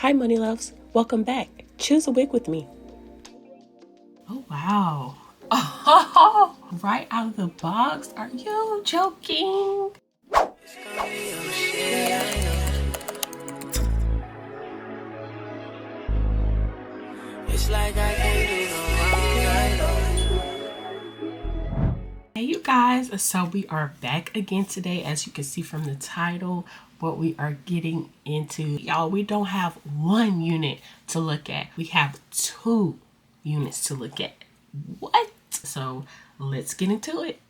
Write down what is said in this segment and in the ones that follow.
Hi Money Loves, welcome back. Choose a wig with me. Oh wow. Oh, right out of the box? Are you joking? It's like I can't do no wrong. Hey you guys, so we are back again today. As you can see from the title, what we are getting into, y'all, we don't have one unit to look at, we have 2 units to look at. What? So let's get into it.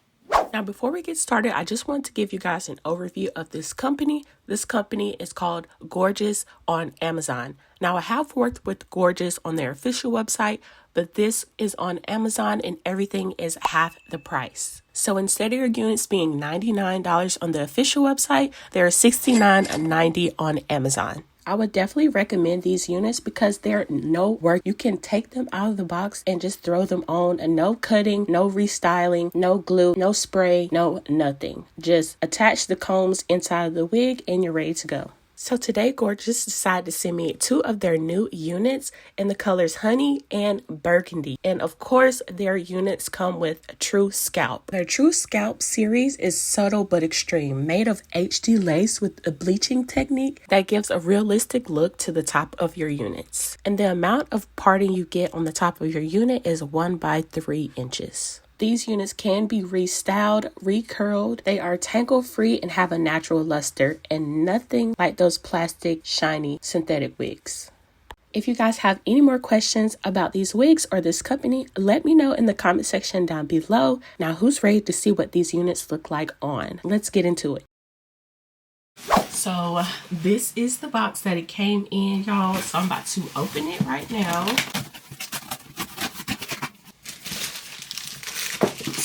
Now, before we get started, I just want to give you guys an overview of this company. This company is called Gorgius on Amazon. Now, I have worked with Gorgius on their official website, but this is on Amazon and everything is half the price. So instead of your units being $99 on the official website, they're $69.90 on Amazon. I would definitely recommend these units because they're no work. You can take them out of the box and just throw them on, and no cutting, no restyling, no glue, no spray, no nothing. Just attach the combs inside of the wig and you're ready to go. So today, Gorgius decided to send me 2 of their new units in the colors Honey and Burgundy. And of course, their units come with a True Scalp. Their True Scalp series is subtle but extreme, made of HD lace with a bleaching technique that gives a realistic look to the top of your units. And the amount of parting you get on the top of your unit is 1 by 3 inches. These units can be restyled, recurled. They are tangle free and have a natural luster and nothing like those plastic, shiny, synthetic wigs. If you guys have any more questions about these wigs or this company, let me know in the comment section down below. Now, who's ready to see what these units look like on? Let's get into it. So this is the box that it came in, y'all. So I'm about to open it right now.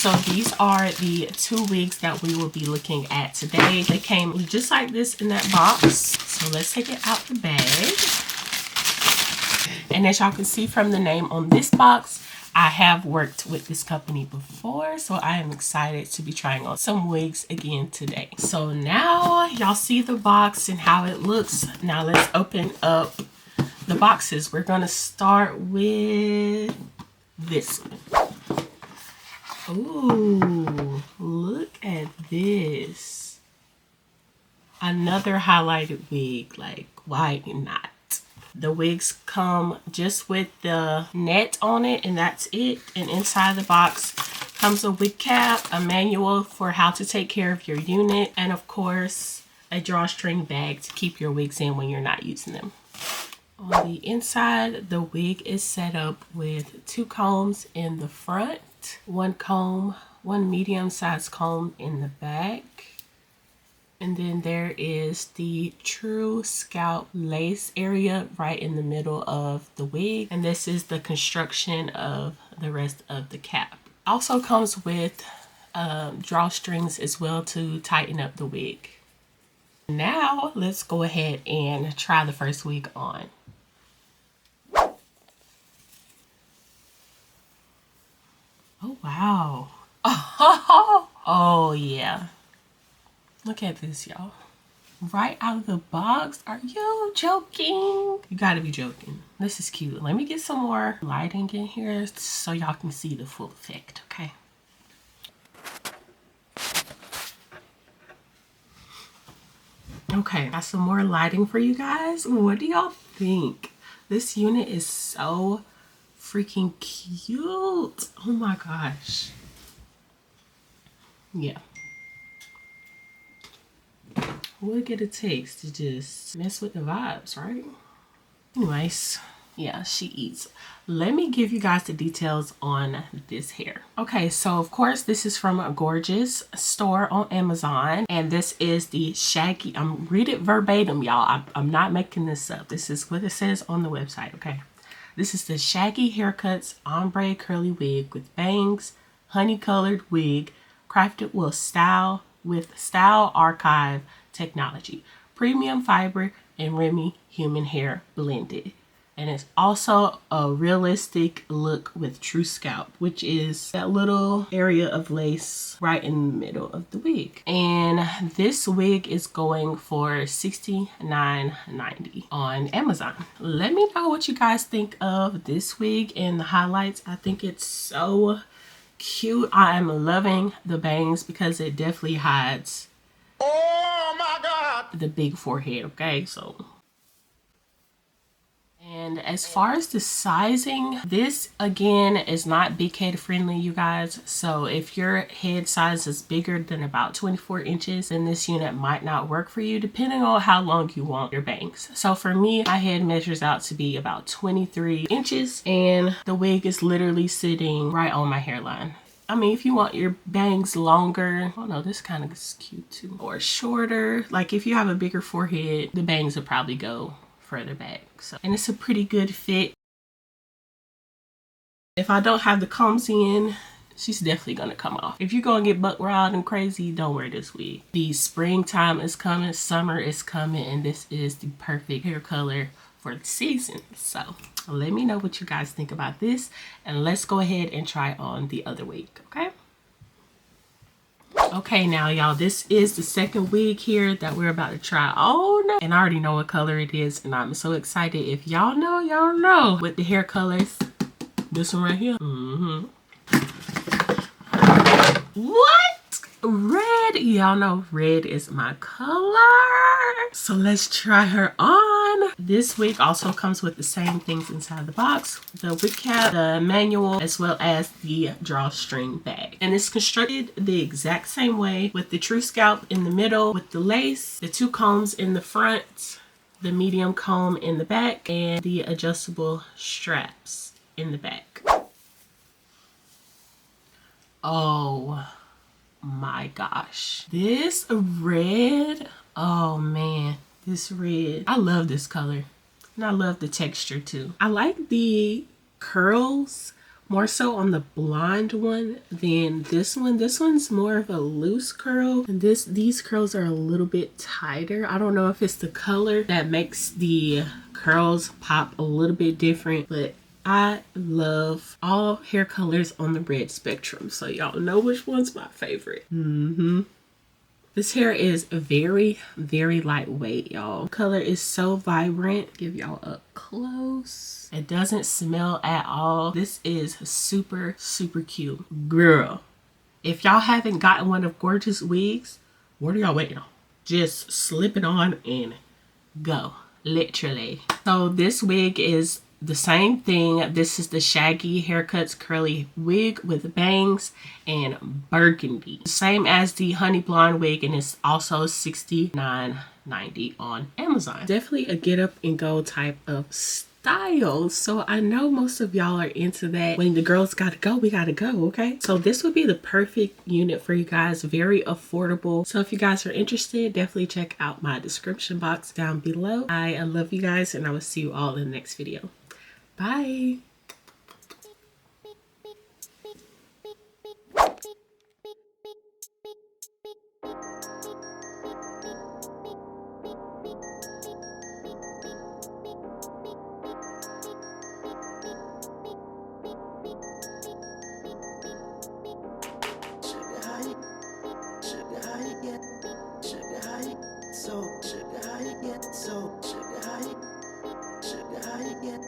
So these are the 2 wigs that we will be looking at today. They came just like this in that box. So let's take it out the bag. And as y'all can see from the name on this box, I have worked with this company before, so I am excited to be trying on some wigs again today. So now y'all see the box and how it looks. Now let's open up the boxes. We're gonna start with this one. Ooh, look at this. Another highlighted wig, like why not? The wigs come just with the net on it and that's it. And inside the box comes a wig cap, a manual for how to take care of your unit, and of course a drawstring bag to keep your wigs in when you're not using them. On the inside, the wig is set up with 2 combs in the front, 1 comb, 1 medium-sized comb in the back. And then there is the True Scalp lace area right in the middle of the wig. And this is the construction of the rest of the cap. Also comes with drawstrings as well to tighten up the wig. Now let's go ahead and try the first wig on. Oh, wow. Oh, yeah. Look at this, y'all. Right out of the box. Are you joking? You gotta be joking. This is cute. Let me get some more lighting in here so y'all can see the full effect, okay? Okay, got some more lighting for you guys. What do y'all think? This unit is so freaking cute. Oh my gosh. Yeah. Look at it takes to just mess with the vibes, right? Anyways, yeah, she eats. Let me give you guys the details on this hair. Okay, so of course this is from a Gorgius store on Amazon, and this is the shaggy, read it verbatim, y'all. I'm not making this up. This is what it says on the website, okay? This is the Shaggy Haircuts Ombre Curly Wig with Bangs, Honey Colored Wig, crafted with Style Archive technology, premium fiber and Remy human hair blended. And it's also a realistic look with true scalp, which is that little area of lace right in the middle of the wig. And this wig is going for $69.90 on Amazon. Let me know what you guys think of this wig and the highlights. I think it's so cute. I am loving the bangs because it definitely hides, oh my God, the big forehead. Okay, so. And as far as the sizing, this again is not big head friendly, you guys. So if your head size is bigger than about 24 inches, then this unit might not work for you depending on how long you want your bangs. So for me, my head measures out to be about 23 inches and the wig is literally sitting right on my hairline. I mean, if you want your bangs longer, oh no, this kind of is cute too, or shorter, like if you have a bigger forehead, the bangs will probably go further back. So, and it's a pretty good fit. If I don't have the combs in, she's definitely gonna come off. If you're gonna get buck wild and crazy, don't wear this wig. The springtime is coming, summer is coming, and this is the perfect hair color for the season. So let me know what you guys think about this, and let's go ahead and try on the other wig, okay? Okay, now y'all, this is the second wig here that we're about to try on, and I already know what color it is, and I'm so excited. If y'all know with the hair colors. This one right here. What? Red. Y'all know red is my color. So let's try her on. This wig also comes with the same things inside the box: the wig cap, the manual, as well as the drawstring bag. And it's constructed the exact same way, with the true scalp in the middle, with the lace, the two combs in the front, the medium comb in the back, and the adjustable straps in the back. Oh my gosh, this red, oh man, this red, I love this color, and I love the texture too. I like the curls more so on the blonde one than this one. This one's more of a loose curl, and these curls are a little bit tighter. I don't know if it's the color that makes the curls pop a little bit different, but I love all hair colors on the red spectrum, so y'all know which one's my favorite. This hair is very, very lightweight, y'all. Color is so vibrant. Give y'all up close. It doesn't smell at all. This is super, super cute. Girl, if y'all haven't gotten one of Gorgius Wigs, what are y'all waiting on? Just slip it on and go, literally. So this wig is the same thing. This is the shaggy haircuts curly wig with bangs and burgundy, same as the honey blonde wig, and it's also $69.90 on Amazon. Definitely a get up and go type of style, so I know most of y'all are into that. When the girls gotta go, we gotta go, okay? So this would be the perfect unit for you guys, very affordable. So if you guys are interested, definitely check out my description box down below. I love you guys, and I will see you all in the next video. Bye. Sugar high, get